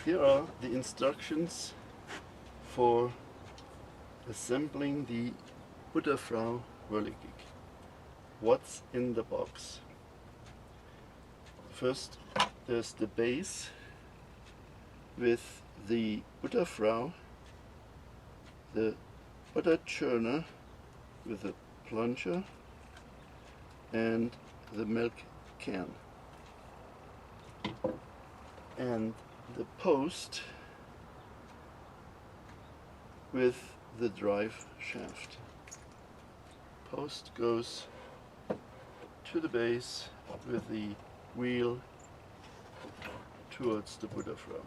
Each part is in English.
Here are the instructions for assembling the Butterfrau whirligig. What's in the box? First, there's the base with the Butterfrau, the butter churner with a plunger, and the milk can. And the post with the drive shaft. Post goes to the base with the wheel towards the Butterfrau.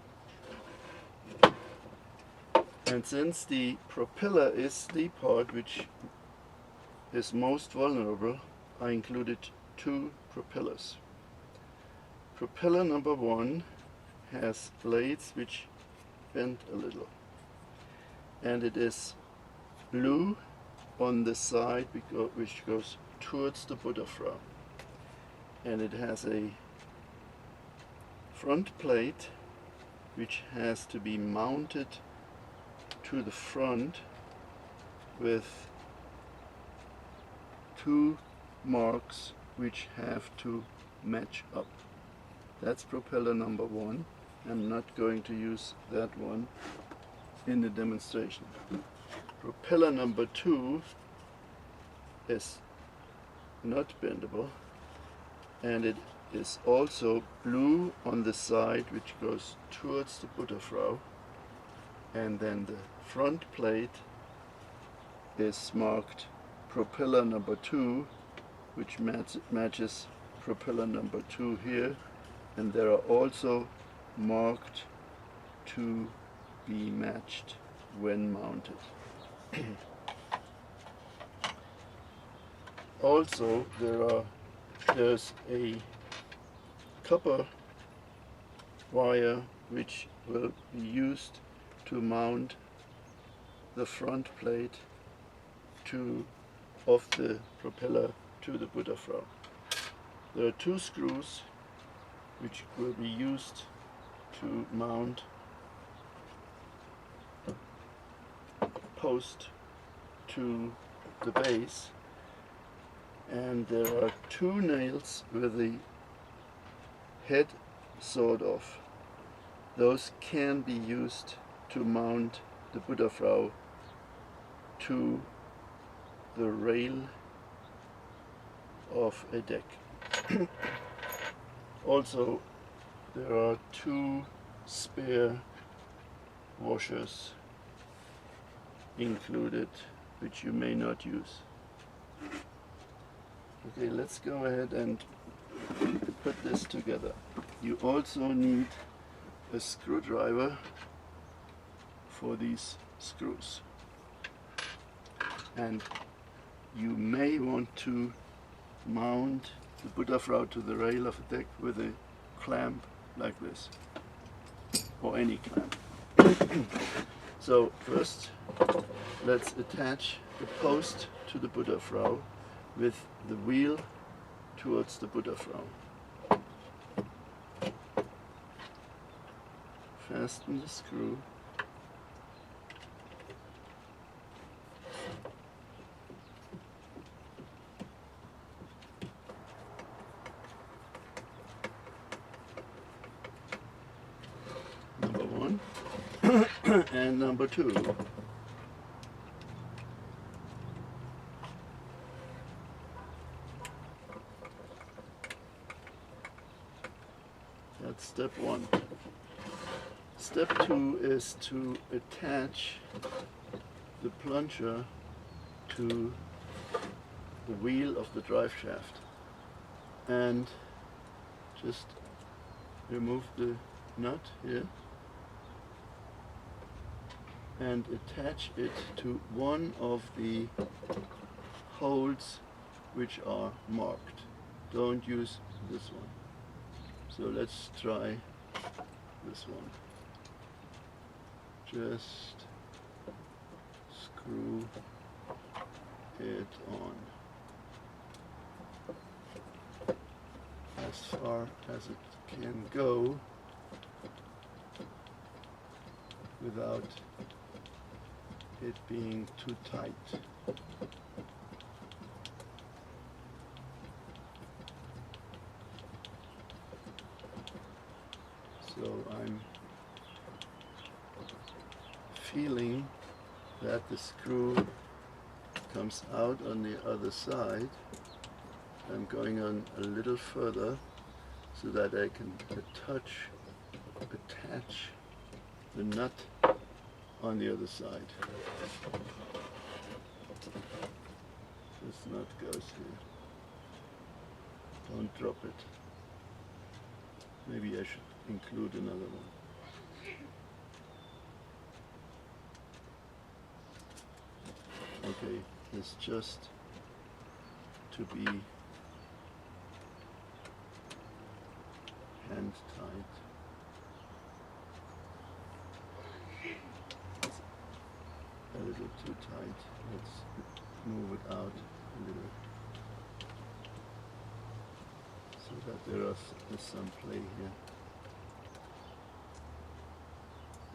And since the propeller is the part which is most vulnerable, I included two propellers. Propeller number one has blades which bend a little, and it is blue on the side which goes towards the Butterfrau, and it has a front plate which has to be mounted to the front with two marks which have to match up. That's propeller number one. I'm not going to use that one in the demonstration. Propeller number two is not bendable, and it is also blue on the side which goes towards the Butterfrau, and then the front plate is marked propeller number two, which matches propeller number two here, and there are also marked to be matched when mounted. Also, there's a copper wire which will be used to mount the front plate of the propeller to the Butterfrau. There are two screws which will be used to mount post to the base, and there are two nails with the head sawed off. Those can be used to mount the Butterfrau to the rail of a deck. Also, there are two spare washers included which you may not use. Okay, let's go ahead and put this together. You also need a screwdriver for these screws, and you may want to mount the Butterfrau to the rail of the deck with a clamp like this, or any clamp. So first, let's attach the post to the Butterfrau with the wheel towards the Butterfrau. Fasten the screw. Number one and number two. That's step one. Step two is to attach the plunger to the wheel of the drive shaft, and just remove the nut here and attach it to one of the holes which are marked. Don't use this one. So let's try this one. Just screw it on as far as it can go, without it being too tight. So I'm feeling that the screw comes out on the other side. I'm going on a little further so that I can attach the nut on the other side. This nut goes here. Don't drop it. Maybe I should include another one. Okay, it's just to be hand tight. It's a little too tight. Let's move it out a little so that there's some play here.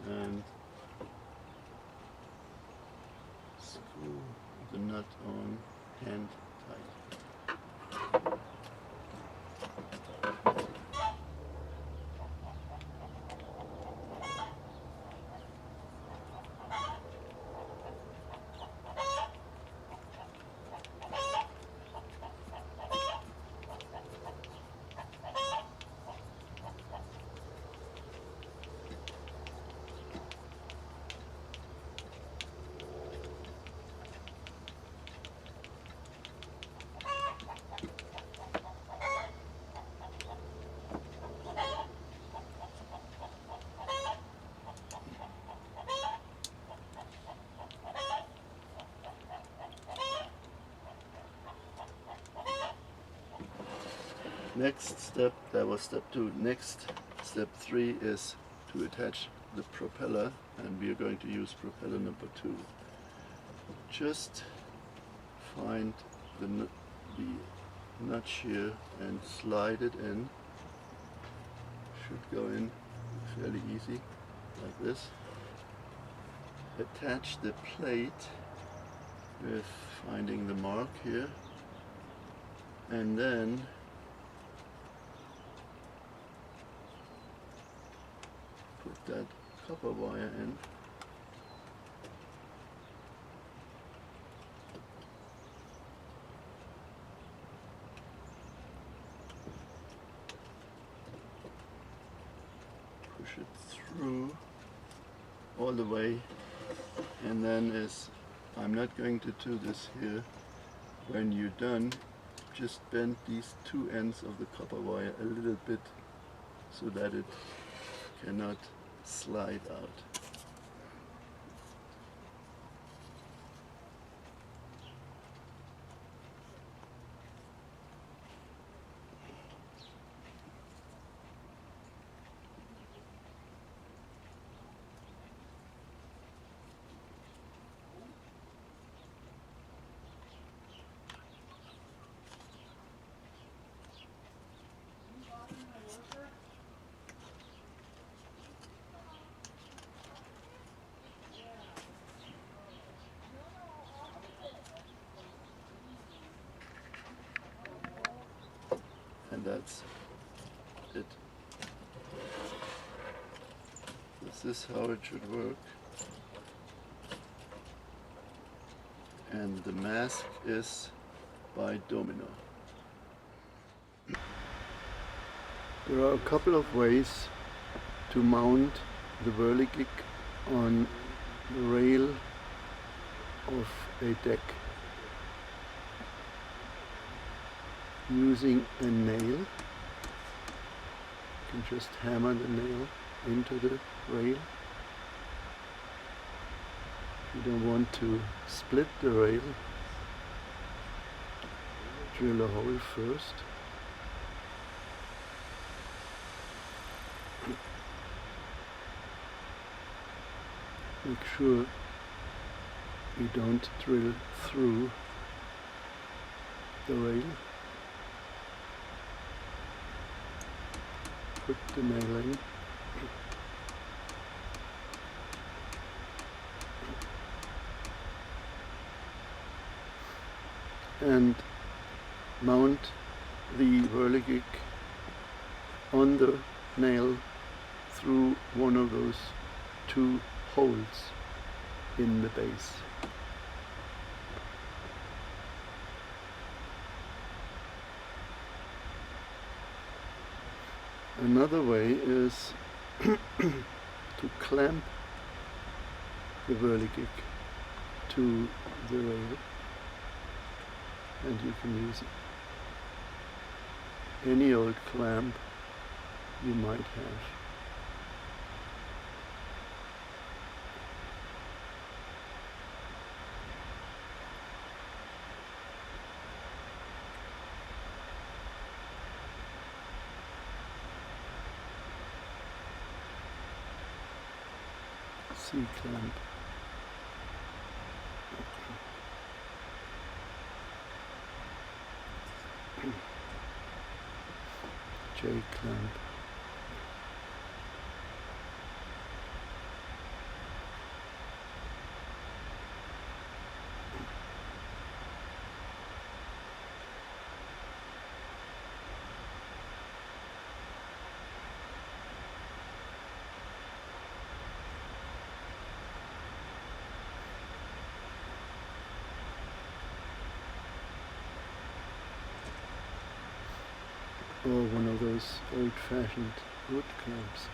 And screw the nut on hand tight. Next step, that was step 2. Next, step 3 is to attach the propeller, and we are going to use propeller number 2. Just find the nut here and slide it in. Should go in fairly easy, like this. Attach the plate with finding the mark here, and then put that copper wire in. Push it through all the way, and then I'm not going to do this here. When you're done, just bend these two ends of the copper wire a little bit so that it cannot slide out. And that's it. This is how it should work. And the mask is by Domino. There are a couple of ways to mount the whirligig on the rail of a deck. Using a nail, you can just hammer the nail into the rail. If you don't want to split the rail, drill a hole first. Make sure you don't drill through the rail. Put the nail in. and mount the whirligig on the nail through one of those two holes in the base. Another way is to clamp the whirligig to the rail, and you can use any old clamp you might have. C-clamp. J-clamp. Or one of those old-fashioned wood clamps.